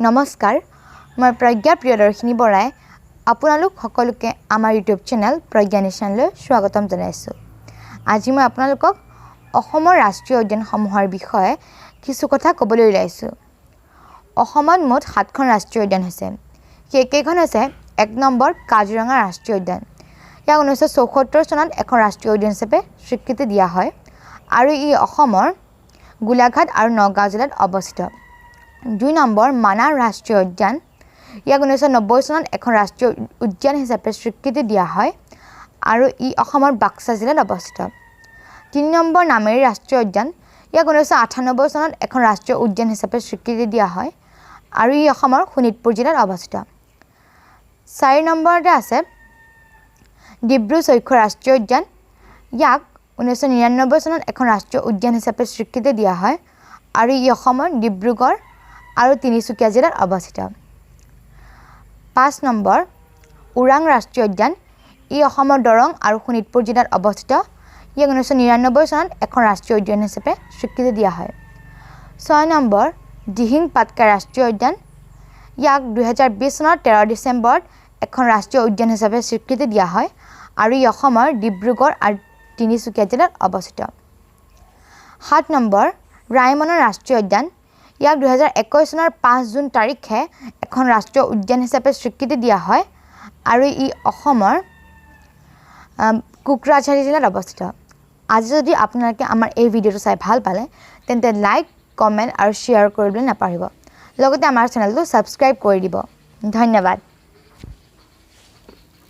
নমস্কাৰ মই প্ৰজ্ঞা প্ৰিয়দৰ্শিনী বৰাই আপোনালোক সকলোকে আমাৰ ইউটিউব চেনেল প্ৰজ্ঞা নিশানলৈ স্বাগতম জনাইছোঁ। আজি মই আপোনালোকক অসমৰ ৰাষ্ট্ৰীয় উদ্যানসমূহৰ বিষয়ে কিছু কথা ক'বলৈ ওলাইছোঁ। অসমত মুঠ 7খন ৰাষ্ট্ৰীয় উদ্যান আছে। সেইকেইখন হৈছে 1 নম্বৰ কাজিৰঙা ৰাষ্ট্ৰীয় উদ্যান। ইয়াক 1974 চনত এখন ৰাষ্ট্ৰীয় উদ্যান হিচাপে স্বীকৃতি দিয়া হয় আৰু ই অসমৰ গোলাঘাট আৰু নগাঁও জিলাত অৱস্থিত। 2 নম্বৰ মানাহ ৰাষ্ট্ৰীয় উদ্যান। ইয়াক 1990 চনত এখন ৰাষ্ট্ৰীয় উদ্যান হিচাপে স্বীকৃতি দিয়া হয় আৰু ই অসমৰ বাক্সা জিলাত অৱস্থিত। 3 নম্বৰ নামেৰি ৰাষ্ট্ৰীয় উদ্যান। ইয়াক 1998 চনত এখন ৰাষ্ট্ৰীয় উদ্যান হিচাপে স্বীকৃতি দিয়া হয় আৰু ই অসমৰ শোণিতপুৰ জিলাত অৱস্থিত। 4 নম্বৰতে আছে ডিব্ৰু-চৈখোৱা ৰাষ্ট্ৰীয় উদ্যান। ইয়াক 1999 চনত এখন ৰাষ্ট্ৰীয় উদ্যান হিচাপে স্বীকৃতি দিয়া হয় আৰু ই অসমৰ ডিব্ৰুগড় আৰু তিনিচুকীয়া জিলাত অৱস্থিত। 5 নম্বৰ ওৰাং ৰাষ্ট্ৰীয় উদ্যান। ই অসমৰ দৰং আৰু শোণিতপুৰ জিলাত অৱস্থিত। ইয়াক 1999 চনত এখন ৰাষ্ট্ৰীয় উদ্যান হিচাপে স্বীকৃতি দিয়া হয়। 6 নম্বৰ দিহিং পাটকাই ৰাষ্ট্ৰীয় উদ্যান। ইয়াক 2020 চনৰ 13 ডিচেম্বৰত এখন ৰাষ্ট্ৰীয় উদ্যান হিচাপে স্বীকৃতি দিয়া হয় আৰু ই অসমৰ ডিব্ৰুগড় আৰু তিনিচুকীয়া জিলাত অৱস্থিত। 7 নম্বৰ ৰায়মনা ৰাষ্ট্ৰীয় উদ্যান। ইয়াক 2021 চনৰ 5 জুন তাৰিখে এখন ৰাষ্ট্ৰীয় উদ্যান হিচাপে স্বীকৃতি দিয়া হয় আৰু ই অসমৰ কোকৰাঝাৰ জিলাত অৱস্থিত। আজি যদি আপোনালোকে আমাৰ এই ভিডিঅ'টো চাই ভাল পালে তেন্তে লাইক, কমেণ্ট আৰু শ্বেয়াৰ কৰিবলৈ নাপাহৰিব। লগতে আমাৰ চেনেলটো ছাবস্ক্ৰাইব কৰি দিব। ধন্যবাদ।